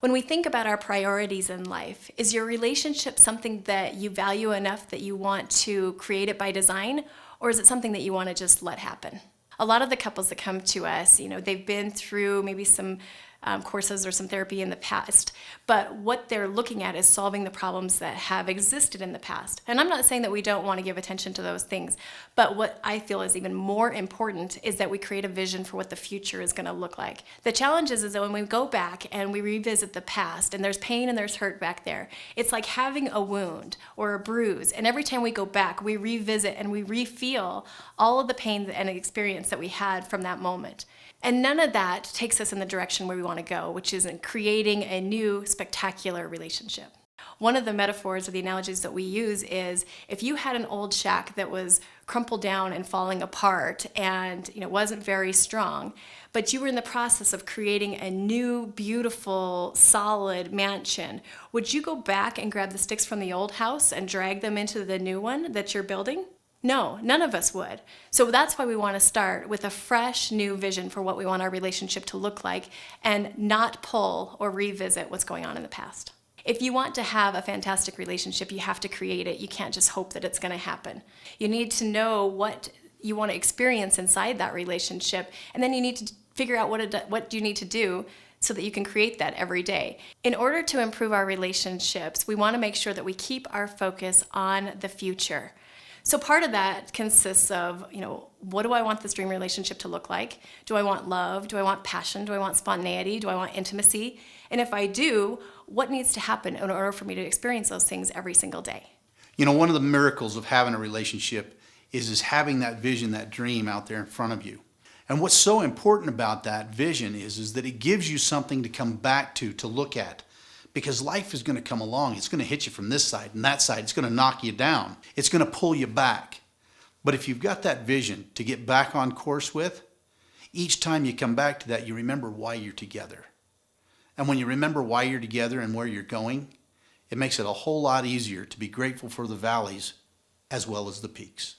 When we think about our priorities in life, is your relationship something that you value enough that you want to create it by design, or is it something that you want to just let happen? A lot of the couples that come to us, they've been through maybe some courses or some therapy in the past, but what they're looking at is solving the problems that have existed in the past. And I'm not saying that we don't want to give attention to those things, but what I feel is even more important is that we create a vision for what the future is going to look like. The challenge is that when we go back and we revisit the past, and there's pain and there's hurt back there, it's like having a wound or a bruise, and every time we go back, we revisit and we re-feel all of the pain and experience that we had from that moment. And none of that takes us in the direction where we want to go, which is in creating a new spectacular relationship. One of the metaphors or the analogies that we use is if you had an old shack that was crumpled down and falling apart and wasn't very strong, but you were in the process of creating a new, beautiful, solid mansion, would you go back and grab the sticks from the old house and drag them into the new one that you're building? No, none of us would. So that's why we want to start with a fresh new vision for what we want our relationship to look like and not pull or revisit what's going on in the past. If you want to have a fantastic relationship, you have to create it. You can't just hope that it's going to happen. You need to know what you want to experience inside that relationship, and then you need to figure out what you need to do so that you can create that every day. In order to improve our relationships, we want to make sure that we keep our focus on the future. So part of that consists of, what do I want this dream relationship to look like? Do I want love? Do I want passion? Do I want spontaneity? Do I want intimacy? And if I do, what needs to happen in order for me to experience those things every single day? One of the miracles of having a relationship is having that vision, that dream out there in front of you. And what's so important about that vision is that it gives you something to come back to look at. Because life is going to come along. It's going to hit you from this side and that side. It's going to knock you down. It's going to pull you back. But if you've got that vision to get back on course with, each time you come back to that, you remember why you're together. And when you remember why you're together and where you're going, it makes it a whole lot easier to be grateful for the valleys as well as the peaks.